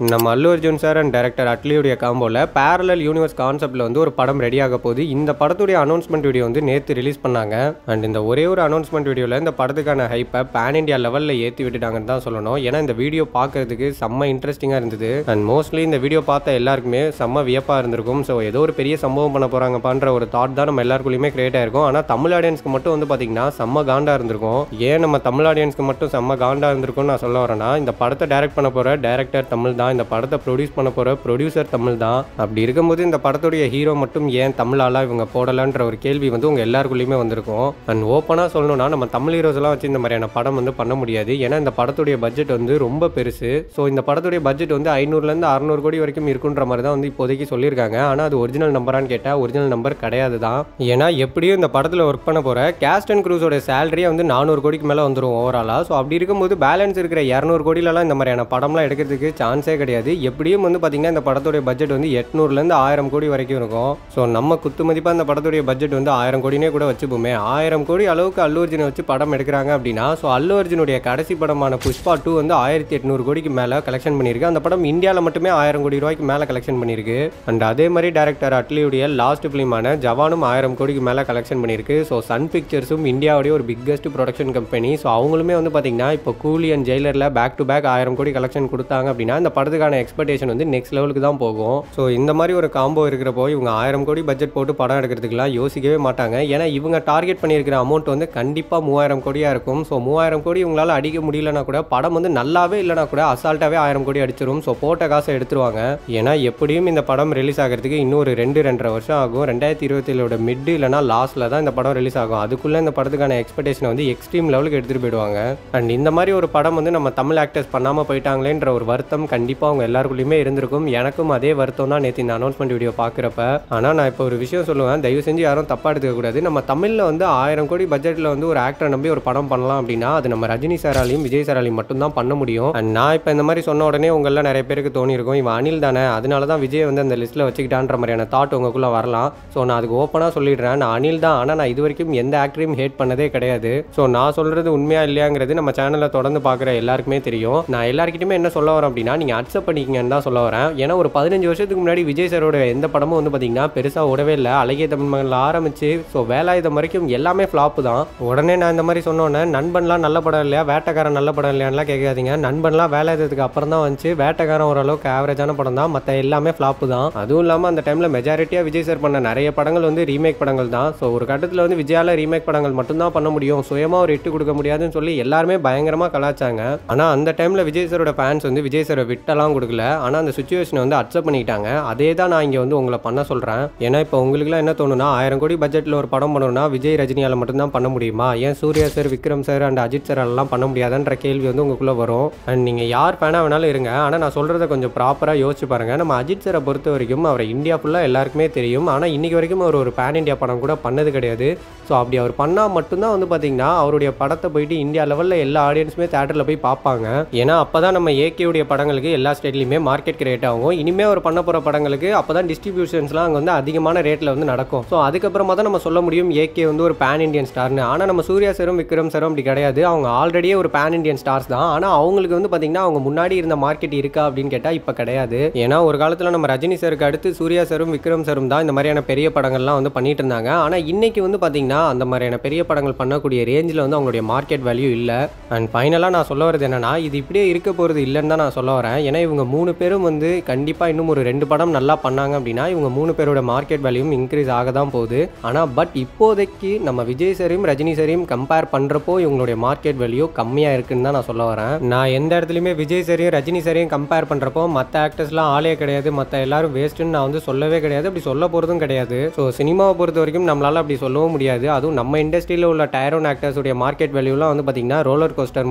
நம்ம Allu Arjun sir and director அட்லியுடைய காம்போல பேரலல் யூனிவர்ஸ் கான்செப்ட்ல வந்து ஒரு படம் ரெடி ஆக போகுது. இந்த படத்துடைய அனௌன்ஸ்மெண்ட் வீடியோ வந்து நேத்து ரிலீஸ் பண்ணாங்க. அண்ட் இந்த ஒரே ஒரு அனௌன்ஸ்மெண்ட் வீடியோல இந்த படத்துக்கான ஹைப்பை பேன் இண்டியா லெவல்ல ஏற்றி விட்டுட்டாங்கன்னு தான் சொல்லணும். ஏன்னா இந்த வீடியோ பார்க்கறதுக்கு செம்ம இன்ட்ரெஸ்டிங்கா இருந்தது. அண்ட் மோஸ்ட்லி இந்த வீடியோ பார்த்த எல்லாருக்குமே செம்ம வியப்பா இருந்திருக்கும். ஸோ ஏதோ ஒரு பெரிய சம்பவம் பண்ண போறாங்க பண்ற ஒரு தாட் தான் நம்ம எல்லாருக்குள்ளயுமே கிரியேட் ஆயிருக்கும். ஆனால் தமிழ் ஆடியன்ஸ்க்கு மட்டும் வந்து பாத்தீங்கன்னா செம்ம காண்டா இருந்திருக்கும். ஏன் நம்ம தமிழ் ஆடியன்ஸ்க்கு மட்டும் செம்ம காண்டா இருந்திருக்கும்னு நான் சொல்ல வரேன்னா, இந்த படத்தை டைரக்ட் பண்ண போற டைரக்டர் தமிழ் தான், இந்த படத்தை ப்ரொடியூஸ் பண்ண போற ப்ரொடியூசர் தமிழ் தான். அப்படி இருக்கும்போது இந்த படத்துடைய ஹீரோ மட்டும் ஏன் தமிழால இவங்க போடலன்ற ஒரு கேள்வி வந்து உங்க எல்லாருக்குள்ளயுமே வந்திருக்கும். அண்ட் ஓப்பனா சொல்லணும்னா நம்ம தமிழ் ஹீரோஸ் எல்லாம் வச்சு இந்த மாதிரியான படம் வந்து பண்ண முடியாது. ஏன்னா இந்த படத்துடைய பட்ஜெட் வந்து ரொம்ப பெருசு. ஸோ இந்த படத்துடைய பட்ஜெட் வந்து 500 to 600 கோடி வரைக்கும் இருக்குன்ற மாதிரி தான் வந்து இப்போதைக்கு சொல்லியிருக்காங்க. ஆனால் அது ஒரிஜினல் நம்பரான்னு கேட்டால் ஒரிஜினல் நம்பர் கிடையாது தான். ஏன்னா எப்படியும் இந்த படத்தில் ஒர்க் பண்ண போற கேஸ்ட் அண்ட் க்ரூஸோட சேலரியே வந்து 400 கோடிக்கு மேலே வந்துடும் ஓவராலா. ஸோ அப்படி இருக்கும்போது பேலன்ஸ் இருக்கிற 200 கோடியிலலாம் இந்த மாதிரியான படம்லாம் எடுக்கிறதுக்கு சான்ஸே கிடையாது. எப்படியும் வந்து பார்த்தீங்கன்னா இந்த படத்துடைய பட்ஜெட் வந்து 800 to 1000 கோடி வரைக்கும் இருக்கும். ஸோ நம்ம குத்து மதிப்பாக இந்த படத்துடைய பட்ஜெட் வந்து 1000 கோடினே கூட வச்சுப்போமே. 1000 கோடி அளவுக்கு அல்லு அர்ஜுனை வச்சு படம் எடுக்கிறாங்க அப்படின்னா, ஸோ அல்லு அர்ஜுனுடைய கடைசி படமான புஷ்பா 2 வந்து 1800 கோடிக்கு மேலே கலெக்ஷன் பண்ணியிருக்கு. அந்த படம் இந்தியாவில் மட்டுமே 1000 கோடி ரூபாய்க்கு மேலே கலெக்ஷன் பண்ணியிருக்கு. அண்ட் அதே மாதிரி டைரக்டர் அட்லியுடைய லாஸ்ட் ஃபிலிமான ஜவானும் 1000 கோடிக்கு மேலே கலெக்ஷன் பண்ணியிருக்கு. ஸோ சன் பிக்சர்ஸும் இந்தியாவுடைய ஒரு பிக்கஸ்ட் ப்ரொடக்ஷன் கம்பெனி. ஸோ அவங்களுமே வந்து பார்த்தீங்கன்னா இப்போ கூலி அண்ட் ஜெயிலரில் பேக் டு பேக் 1000 கோடி கலெக்ஷன் கொடுத்தாங்க அப்படின்னா இந்த படத்துக்கான எக்ஸ்பெக்டேஷன் வந்து நெக்ஸ்ட் லெவலுக்கு தான் போகும். ஸோ இந்த மாதிரி ஒரு காம்போ இருக்கிறப்போ இவங்க 1000 கோடி பட்ஜெட் போட்டு படம் எடுக்கிறதுக்குலாம் யோசிக்கவே மாட்டாங்க. ஏன்னா இவங்க டார்கெட் பண்ணியிருக்கிற அமௌண்ட் வந்து கண்டிப்பாக 3000 கோடியாக இருக்கும். ஸோ 3000 கோடி இவங்களால அடிக்க முடியலன்னா கூட படம் வந்து நல்லாவே இல்லைனா கூட அசால்ட்டாகவே 1000 கோடி அடிச்சிடும். ஸோ போட்ட காசை எடுத்துருவாங்க. ஏன்னா எப்படியும் இந்த படம் ரிலீஸ் ஆகிறதுக்கு இன்னும் ஒரு 2-2.5 வருஷம் ஆகும். 2027 மிட் இல்லைனா லாஸ்ட்ல தான் இந்த படம் ரிலீஸ் ஆகும். அதுக்குள்ளே இந்த படத்துக்கான எக்ஸ்பெக்டேஷனை வந்து எக்ஸ்ட்ரீம் லெவலுக்கு எடுத்துகிட்டு போயிடுவாங்க. அண்ட் இந்த மாதிரி ஒரு படம் வந்து நம்ம தமிழ் ஆக்டர்ஸ் பண்ணாமல் போயிட்டாங்களேன்ற ஒரு வருத்தம் கண்டிப்பாக அவங்க எல்லாருக்குள்ளேயுமே இருந்திருக்கும். எனக்கும் அதே வருத்தம் தான் நேற்று இந்த அனௌன்ஸ்மெண்ட் வீடியோ பார்க்குறப்ப. ஆனால் நான் இப்போ ஒரு விஷயம் சொல்லுவேன், தயவு செஞ்சு யாரும் தப்பாக எடுத்துக்கக்கூடாது. நம்ம தமிழில் வந்து 1000 கோடி பட்ஜெட்டில் வந்து ஒரு ஆக்டரை நம்பி ஒரு படம் பண்ணலாம் அப்படின்னா அது நம்ம ரஜினி சாராலையும் விஜய் சாராலையும் மட்டும்தான் பண்ண முடியும். அண்ட் நான் இப்போ இந்த மாதிரி சொன்ன உடனே உங்களில் நிறைய பேருக்கு தோணியிருக்கும், இவன் அனில் தானே அதனால தான் விஜய் வந்து அந்த லிஸ்ட்டில் வச்சுக்கிட்டான்ற மாதிரியான தாட் உங்களுக்குள்ளே வரலாம். ஸோ நான் அதுக்கு ஓப்பனாக சொல்லிடுறேன், நான் அனில் தான். ஆனால் நான் இது வரைக்கும் எந்த ஆக்டரையும் ஹேட் பண்ணதே கிடையாது. ஸோ நான் சொல்கிறது உண்மையாக இல்லையாங்கிறது நம்ம சேனலில் தொடர்ந்து பார்க்குற எல்லாருக்குமே தெரியும். நான் எல்லாருக்கிட்டையுமே என்ன சொல்ல வரேன் அப்படின்னா, நீங்கள் அக்செப்ட் பண்ணிக்கிங்கன்னு தான் சொல்ல வரேன். ஏன்னா ஒரு 15 வருஷத்துக்கு முன்னாடி விஜய் சாரோட எந்த படமும் வந்து பார்த்தீங்கன்னா பெருசாக ஓடவே இல்லை. அழகிய தமிழ் மகனில் ஆரம்பிச்சு ஸோ வேலாயுதம் வரைக்கும் எல்லாமே ஃப்ளாப்பு தான். உடனே நான் இந்த மாதிரி சொன்னோன்னே நண்பன்லாம் நல்ல படம் இல்லையா, வேட்டைக்காரன் நல்ல படம் இல்லையான்லாம் கேட்காதீங்க. நண்பன்லாம் வேலாயுதத்துக்கு அப்புறம் தான் வந்துச்சு. வேட்டைக்காரன் ஓரளவுக்கு ஆவரேஜான படம் தான், மற்ற எல்லாமே ஃப்ளாப்பு தான். அதுவும் இல்லாமல் அந்த டைமில் மெஜாரிட்டியாக விஜய் சார் பண்ண நிறைய படங்கள் வந்து ரீமேக் படங்கள் தான். ஸோ ஒரு கட்டத்தில் வந்து விஜயால ரீமேக் படங்கள் மட்டும்தான் பண்ண முடியும், சுயமாக ஒரு இட்டு கொடுக்க முடியாதுன்னு சொல்லி எல்லாருமே பயங்கரமாக கலாச்சாங்க. ஆனால் அந்த டைமில் விஜய் சாரோட ஃபேன்ஸ் வந்து விஜய் சாரை விட்டெல்லாம் கொடுக்கல. ஆனால் அந்த சுச்சுவேஷனை வந்து அக்செப்ட் பண்ணிக்கிட்டாங்க. அதே தான் நான் இங்கே வந்து உங்களை பண்ண சொல்கிறேன். ஏன்னா இப்போ உங்களுக்குலாம் என்ன தோணுன்னா, 1000 கோடி பட்ஜெட்டில் ஒரு படம் பண்ணணும்னா விஜய் ரஜினியால் மட்டும்தான் பண்ண முடியுமா, ஏன் Suriya sir Vikram sir and Ajith sir எல்லாம் பண்ண முடியாதுன்ற கேள்வி வந்து உங்களுக்குள்ளே வரும். அண்ட் நீங்கள் யார் ஃபேனாக வேணாலும் இருங்க, ஆனால் நான் சொல்கிறத கொஞ்சம் ப்ராப்பராக யோசிச்சு பாருங்கள். நம்ம அஜித் சாரை பொறுத்த வரைக்கும் அவரை இந்தியா ஃபுல்லாக எல்லாருக்குமே தெரியும். ஆனால் இன்றைக்கி வரைக்கும் அவர் ஒரு பேன் இண்டியா படம் கூட பண்ணது கிடையாது. ஸோ அப்படி அவர் பண்ணால் மட்டும்தான் வந்து பார்த்தீங்கன்னா அவருடைய படத்தை போயிட்டு இந்தியா லெவலில் எல்லா ஆடியன்ஸுமே தேட்டரில் போய் பார்ப்பாங்க. ஏன்னா அப்போ தான் நம்ம ஏகேவுடைய படங்களுக்கு எல்லா ஸ்டேட்லையுமே மார்க்கெட் கிரியேட் ஆகும். இனிமேல் அவர் பண்ண போகிற படங்களுக்கு அப்போ தான் டிஸ்ட்ரிபியூஷன்ஸ்லாம் அங்கே வந்து அதிகமான ரேட்டில் வந்து நடக்கும். ஸோ அதுக்கப்புறமா தான் நம்ம சொல்ல முடியும் ஏகே வந்து ஒரு பேன் இண்டியன் ஸ்டார்னு. ஆனால் நம்ம சூர்யா சாரும் விக்ரம் சாரும் அப்படி கிடையாது. அவங்க ஆல்ரெடியே ஒரு பேன் இண்டியன் ஸ்டார்ஸ் தான். ஆனால் அவங்களுக்கு வந்து பார்த்தீங்கன்னா அவங்க முன்னாடி இருந்த மார்க்கெட் இருக்கா அப்படின்னு கேட்டால் இப்போ கிடையாது. ஏன்னா ஒரு காலத்தில் நம்ம ரஜினி சாருக்கு அடுத்து சூர்யா சாரும் விக்ரம் சாரும் தான் இந்த மாதிரியான பெரிய படங்கள்லாம் வந்து பண்ணிட்டு இருந்தாங்க. ஆனால் இன்னைக்கு வந்து பார்த்தீங்கன்னா அந்த மாதிரியான பெரிய படங்கள் பண்ணக்கூடிய ரேஞ்சில் வந்து அவங்களுடைய மார்க்கெட் வேல்யூ இல்லை. அண்ட் ஃபைனலாக நான் சொல்ல வரது என்னன்னா, இது இப்படியே இருக்க போகிறது இல்லைன்னு தான் நான் சொல்ல வரேன். ஏன்னா இவங்க 3 பேரும் வந்து கண்டிப்பாக இன்னும் ஒரு 2 படம் நல்லா பண்ணாங்க அப்படின்னா இவங்க 3 பேரோட மார்க்கெட் வேல்யூவும் இன்க்ரீஸ் ஆக தான் போகுது. ஆனால் பட் இப்போதைக்கு நம்ம விஜய் சாரையும் ரஜினி சாரையும் கம்பேர் பண்ணுறப்போ இவங்களுடைய மார்க்கெட் வேல்யூ கம்மியாக இருக்குன்னு தான் நான் சொல்ல வரேன். நான் எந்த இடத்துலையுமே விஜய் சாரையும் ரஜினி சாரையும் கம்பேர் பண்ணுறப்போ மற்ற ஆக்டர்ஸ்லாம் ஆளே கிடையாது, மற்ற எல்லாரும் வேஸ்ட்டுன்னு நான் வந்து சொல்லவே கிடையாது, அப்படி சொல்ல போகிறதும் கிடையாது. ஸோ சினிமாவை பொறுத்த வரைக்கும் நம்மளால் அப்படி சொல்லவும் முடியாது. அதுவும் நம்ம இண்டஸ்ட்ரியில் உள்ள டயர் ஒன் ஆக்டர்ஸுடைய மார்க்கெட் வேல்யூலாம் வந்து பார்த்தீங்கன்னா ரோலர் கோஸ்டர்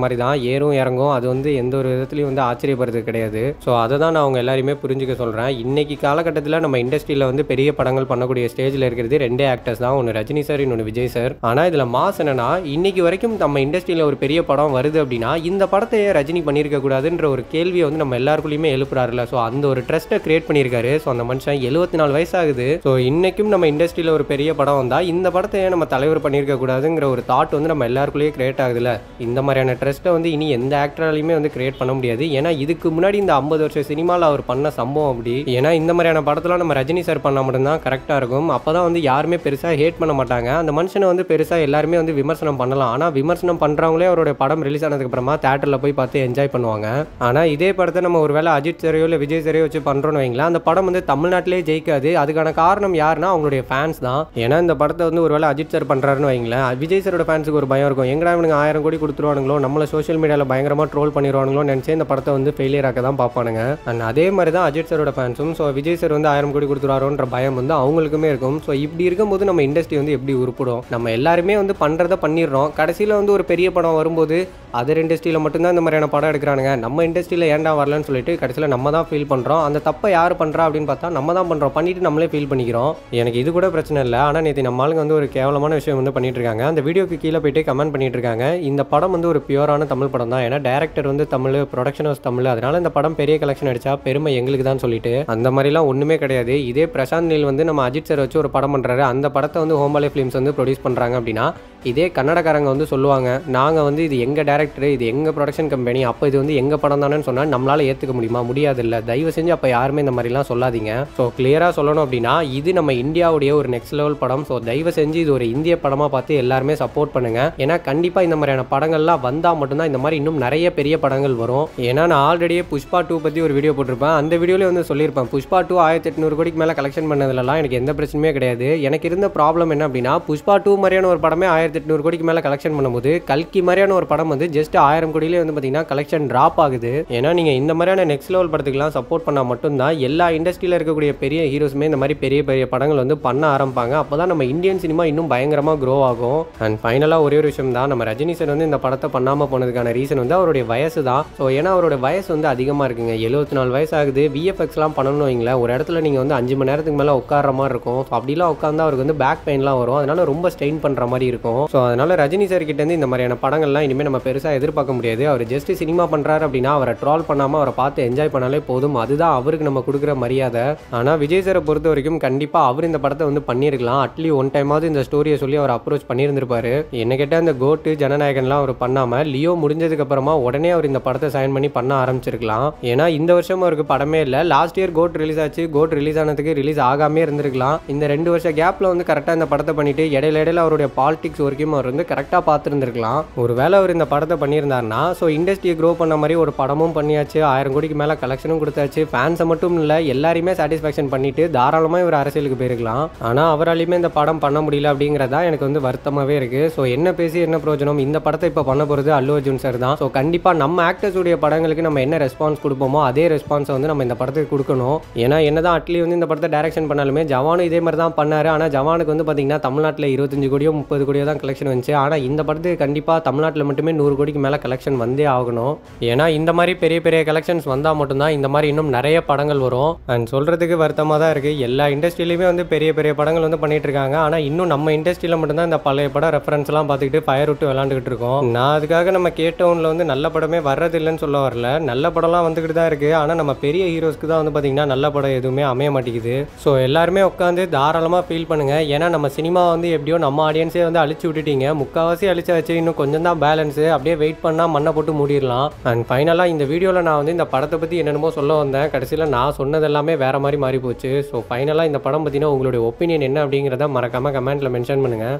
மாதிரி தான், ஏறும் இறங்கும். அது வந்து எந்த ஒரு விதத்துலையும் வந்து ஆச்சரியப்படுறது கிடையாது. ஸோ அதை தான் நான் அவங்க எல்லாருமே புரிஞ்சுக்க சொல்கிறேன். இன்னைக்கு காலகட்டத்தில் நம்ம இண்டஸ்ட்ரியில் வந்து பெரிய படங்கள் பண்ணக்கூடிய ஸ்டேஜில் இருக்கிறது 2 ஆக்டர்ஸ் தான், ஒன்று ரஜினி சார் இன்னொன்று விஜய் சார். ஆனால் இதில் மாஸ் என்னன்னா, இன்னைக்கு வரைக்கும் நம்ம இண்டஸ்ட்ரியில் ஒரு பெரிய படம் வருது அப்படின்னா இந்த படத்தை ரஜினி பண்ணியிருக்க கூடாதுன்ற ஒரு கேள்வியை வந்து நம்ம எல்லாருக்குள்ளேயுமே எழுப்புறாருல. ஸோ அந்த ஒரு ட்ரஸ்ட்டை கிரியேட் பண்ணியிருக்காரு. ஸோ அந்த மனுஷன் 74 வயசு ஆகுது. ஸோ இன்னைக்கும் நம்ம இண்டஸ்ட்ரியில் ஒரு பெரிய படம் வந்தால் இந்த படத்தை நம்ம தலைவர் பண்ணியிருக்க கூடாதுங்கிற ஒரு தாட் வந்து நம்ம எல்லாருக்குள்ளேயே கிரியேட் ஆகுதுல. இந்த மாதிரியான ட்ரஸ்ட்டை வந்து இனி எந்த ஆக்டராலையுமே வந்து கிரியேட் பண்ண முடியாது. ஏன்னா இதுக்கு முன்னாடி இந்த 50 வருஷ சினிமாவில் அவர் பண்ண சம்பவம் அப்படி. ஏன்னா இந்த மாதிரியான படத்தெல்லாம் நம்ம ரஜினி சார் பண்ணால் மட்டும்தான் கரெக்டாக இருக்கும். அப்போ தான் வந்து யாருமே பெருசாக ஹேட் பண்ண மாட்டாங்க. அந்த மனுஷனை வந்து பெருசாக எல்லாருமே வந்து விமர்சனம் பண்ணலாம். ஆனால் விமர்சனம் பண்ணுறவங்களே அவருடைய படம் ரிலீஸ் ஆனதுக்கப்புறமா தேட்டரில் போய் பார்த்து என்ஜாய் பண்ணுவாங்க. ஆனால் இதே படத்தை நம்ம ஒரு வேளை அஜித் சாரையோ இல்லை விஜய் சாரையோ வச்சு பண்ணுறோன்னு வைங்களா, அந்த படம் வந்து தமிழ்நாட்டிலே ஜெயிக்காது. அதுக்கான காரணம் யாருன்னா அவங்களுடைய ஃபேன்ஸ் தான். ஏன்னா இந்த படத்தை வந்து ஒரு வேளை அஜித் சார் பண்ணுறாருன்னு வைங்களேன், விஜய் சாரோட ஃபேன்ஸுக்கு ஒரு பயம் இருக்கும். எங்கடா இவனுங்க 1000 கோடி கொடுத்துருவானுங்களோ, நம்மளை சோஷியல் மீடியாவில் பயங்கரமாக ட்ரோல் பண்ணிடுவானுங்களோ நினச்சி இந்த படத்தை வந்து ஃபெயிலியர் ஆக்க தான் பார்ப்பானுங்க. அண்ட் அதே மாதிரி தான் அஜித் சாரோட ஃபேன்ஸும். ஸோ விஜய் சார் வந்து 1000 கோடி கொடுத்துருவாரோன்ற பயம் வந்து அவங்களுக்குமே இருக்கும். ஸோ இப்படி இருக்கும்போது நம்ம இண்டஸ்ட்ரி வந்து எப்படி உருப்படும்? நம்ம எல்லாருமே வந்து பண்ணுறதை பண்ணிடுறோம். கடைசியில் வந்து ஒரு பெரிய படம் வரும்போது அதர் இண்டஸ்ட்ரியில் மட்டும்தான் இந்த மாதிரியான படம் எடுக்கிறானுங்க, நம்ம இண்டஸ்ட்ரியில் ஏன்டா வரலன்னு சொல்லிட்டு கடைசியில் நம்ம தான் ஃபீல் பண்ணுறோம். அந்த தப்பை யார் பண்ணுறா அப்படின்னு பார்த்தா நம்ம தான் பண்ணுறோம். பண்ணிட்டு நம்மளே ஃபீல் பண்ணிக்கிறோம். எனக்கு இது கூட பிரச்சனை இல்லை. ஆனால் நேற்று நம்ம ஆளுங்க வந்து ஒரு கேவலமான விஷயம் வந்து பண்ணிட்டு இருக்காங்க. அந்த வீடியோக்கு கீழே போயிட்டு கமெண்ட் பண்ணிட்டு இருக்காங்க, இந்த படம் வந்து ஒரு பியூரான தமிழ் படம் தான். ஏன்னா டைரக்டர் வந்து தமிழ், ப்ரொடக்ஷன் ஹவுஸ் தமிழ், அதனால இந்த படம் பெரிய கலெக்ஷன் அடிச்சா பெருமை எங்களுக்கு தான் சொல்லிட்டு. அந்த மாதிரிலாம் ஒன்றுமே கிடையாது. இதே பிரசாந்த் நீல் வந்து நம்ம அஜித் சார் வச்சு ஒரு படம் பண்ணுறாரு, அந்த படத்தை வந்து ஹோம்பாலே ஃபிலிம்ஸ் வந்து ப்ரொடியூஸ் பண்ணுறாங்க அப்படின்னா இதே கன்னடக்காரங்க வந்து சொல்லுவாங்க, நாங்கள் வந்து இது எங்கள் டேரக்டர், இது எங்கள் ப்ரொடக்ஷன் கம்பெனி, அப்போ இது வந்து எங்கள் படம் தானேன்னு சொன்னால் நம்மளால் ஏற்றுக்க முடியுமா? முடியாது இல்லை. தயவு செஞ்சு அப்போ யாருமே இந்த மாதிரிலாம் சொல்லாதீங்க. ஸோ கிளியராக சொல்லணும் அப்படின்னா இது நம்ம இந்தியாவுடைய ஒரு நெக்ஸ்ட் லெவல் படம். ஸோ தயவு செஞ்சு இது ஒரு இந்திய படமாக பார்த்து எல்லாருமே சப்போர்ட் பண்ணுங்கள். ஏன்னா கண்டிப்பாக இந்த மாதிரியான படங்கள்லாம் வந்தால் மட்டும்தான் இந்த மாதிரி இன்னும் நிறைய பெரிய படங்கள் வரும். ஏன்னா நான் ஆல்ரெடியே புஷ்பா 2 பற்றி ஒரு வீடியோ போட்டிருப்பேன். அந்த வீடியோவில் வந்து சொல்லியிருப்பேன், புஷ்பா 2 1800 கோடிக்கு மேலே கலெக்ஷன் பண்ணதுலலாம் எனக்கு எந்த பிரச்சனையுமே கிடையாது. எனக்கு இருந்த ப்ராப்ளம் என்ன அப்படின்னா, புஷ்பா 2 மாதிரியான ஒரு படமே 1800 கோடிக்கு மேலே கலெக்ஷன் பண்ணும்போது கல்கி மாதிரியான ஒரு படம் வந்து ஜஸ்ட் 1000 கோடியிலே வந்து பார்த்தீங்கன்னா கலெக்ஷன் ட்ராப் ஆகுது. ஏன்னா நீங்கள் இந்த மாதிரியான நெக்ஸ்ட் லெவல் படத்துக்குலாம் சப்போர்ட் பண்ணால் மட்டும்தான் எல்லா இண்டஸ்ட்ரியில் இருக்கக்கூடிய பெரிய ஹீரோஸுமே இந்த மாதிரி பெரிய பெரிய படங்கள் வந்து பண்ண ஆரம்பிப்பாங்க. அப்போ தான் நம்ம இந்தியன் சினிமா இன்னும் பயங்கரமாக க்ரோ ஆகும். அண்ட் ஃபைனலாக ஒரே ஒரு விஷயம் தான், நம்ம ரஜினி சார் வந்து இந்த படத்தை பண்ணாமல் போனதுக்கான ரீசன் வந்து அவருடைய வயசு தான். ஸோ ஏன்னா அவருடைய வயசு வந்து அதிகமாக இருக்குங்க, 74 வயசு ஆகுது. விஎஃப்எக்ஸ்லாம் பண்ணணும் வைங்களேன், ஒரு இடத்துல நீங்கள் வந்து 5 மணி நேரத்துக்கு மேலே உட்கார்ற மாதிரி இருக்கும். ஸோ அப்படிலாம் உட்காந்தா அவருக்கு வந்து பேக் பெயின்லாம் வரும். அதனால ரொம்ப ஸ்ட்ரெயின் பண்ணுற மாதிரி இருக்கும். ஸோ அதனால ரஜினி சார் கிட்ட இருந்து இந்த மாதிரியான படங்கள்லாம் இனிமேல் நம்ம பெருசாக எதிர்பார்க்க முடியாது. அவர் ஜஸ்ட் சினிமா பண்ணுறாரு அப்படின்னா அவரை ட்ரால் பண்ணாமல் அவரை பார்த்து என்ஜாய் பண்ணாலே போதும். அதுதான் அவருக்கு நம்ம கொடுக்குற மரியாதை. ஆனால் விஜய் சாரை பொறுத்த வரைக்கும் கண்டிப்பாக அவர் இந்த படத்தை வந்து பண்ணியிருக்கலாம். அட்லீஸ்ட் ஒன் டைமாவது இந்த ஸ்டோரியை சொல்லி அவர் அப்ரோச் பண்ணியிருந்திருப்பாரு. என்ன கேட்டால் இந்த கோட்டு ஜனநாயகன்லாம் அவர் பண்ணாமல் லியோ முடிஞ்சதுக்கு அப்புறமா உடனே அவர் இந்த படத்தை சைன் பண்ணி பண்ண ஆரம்பிச்சிருக்கலாம். ஏன்னா இந்த வருஷம் அவருக்கு படமே இல்லை. லாஸ்ட் இயர் கோட் ரிலீஸ் ஆச்சு, கோட் ரிலீஸ் ஆனதுக்கு ரிலீஸ் ஆகாமே இருந்திருக்கலாம். இந்த 2 வருஷம் கேப்பில் வந்து கரெக்டாக இந்த படத்தை பண்ணிட்டு இடையில அவருடைய பாலிடிக்ஸ் வரைக்கும் அவர் வந்து கரெக்டாக பார்த்துருந்துருக்கலாம். ஒரு வேளை அவர் இந்த படத்தை பண்ணியிருந்தாருன்னா ஸோ இண்டஸ்ட்ரியை க்ரோ பண்ண மாதிரி ஒரு படமும் பண்ணியாச்சு, 1000 கோடிக்கு மேலே கலெக்ஷனும் கொடுத்தாச்சு, ஃபேன்ஸை மட்டும் இல்லை எல்லாரையுமே சாட்டிஸ்ஃபேக்ஷன் பண்ணிட்டு தாராளமாக இவர் அரசியலுக்கு போயிருக்கலாம். ஆனால் அவராலையுமே இந்த படம் பண்ண முடியல அப்படிங்கிறதா எனக்கு வந்து வருத்தமாகவே இருக்குது. ஸோ என்ன பேசி என்ன பிரயோஜனம்? இந்த படத்தை இப்போ பண்ண போகிறது அல்லு அர்ஜுன் சார் தான். ஸோ கண்டிப்பாக நம்ம ஆக்டர்ஸுடைய படங்களுக்கு நம்ம என்ன ரெஸ்பான்ஸ் கொடுப்போமோ அதே ரெஸ்பான்ஸை வந்து நம்ம இந்த படத்துக்கு கொடுக்கணும். ஏன்னா என்னதான் அட்லி வந்து இந்த படத்தை டைரக்ஷன் பண்ணாலுமே ஜவானும் இதே மாதிரி தான் பண்ணார். ஆனால் ஜவானுக்கு வந்து பார்த்தீங்கன்னா தமிழ்நாட்டில் 25 கோடியோ 30 கோடியோ தான் கலெக்ஷன் வந்துச்சு. ஆனால் இந்த படத்துக்கு கண்டிப்பாக தமிழ்நாட்டில் மட்டுமே 100 கோடிக்கு மேலே கலெக்ஷன் வந்தே ஆகணும். ஏன்னா இந்த மாதிரி பெரிய பெரிய கலெக்ஷன்ஸ் வந்தால் மட்டும்தான் இந்த மாதிரி இன்னும் நிறைய படங்கள் வரும். அண்ட் சொல்கிறதுக்கு வருத்தமாக தான் இருக்குது, எல்லா இண்டஸ்ட்ரியிலுமே வந்து பெரிய பெரிய படங்கள் வந்து பண்ணிட்டு இருக்காங்க. ஆனால் இன்னும் நம்ம இண்டஸ்ட்ரியில் மட்டும்தான் இந்த பழைய படம் ரெஃபரன்ஸ்லாம் பார்த்துக்கிட்டு ஃபயர் விட்டு விளாண்டுக்கிட்டு இருக்கோம். நான் அதுக்காக நம்ம கேட்டவுனில் வந்து நல்ல படமே வர்றது இல்லைன்னு சொல்ல வரல, நல்ல படம்லாம் வந்துக்கிட்டு தான் இருக்குது. ஆனால் நம்ம பெரிய ஹீரோஸ்க்கு தான் வந்து பார்த்திங்கன்னா நல்ல படம் எதுவுமே அமைய மாட்டேங்குது. ஸோ எல்லாருமே உட்காந்து தாராளமாக ஃபீல் பண்ணுங்கள். ஏன்னா நம்ம சினிமா வந்து எப்படியோ நம்ம ஆடியன்ஸே வந்து அழிச்சு விட்டுட்டீங்க, முக்கால்வாசி அழிச்சாச்சு, இன்னும் கொஞ்சம் தான் பேலன்ஸு. அப்படியே வெயிட் பண்ணால் மண்ணை போட்டு மூடிடலாம். அண்ட் ஃபைனலாக இந்த வீடியோவில் நான் வந்து இந்த படத்தை பற்றி என்னென்னமோ சொல்ல வந்தேன், கடைசியில் நான் சொன்னது எல்லாமே வேறு மாதிரி மாறி போச்சு. ஸோ ஃபைனலாக இந்த படம் பற்றினா உங்களுடைய ஒப்பீனியன் என்ன அப்படிங்கிறத மறக்காமல் கமெண்ட்டில் மென்ஷன் பண்ணுங்கள்.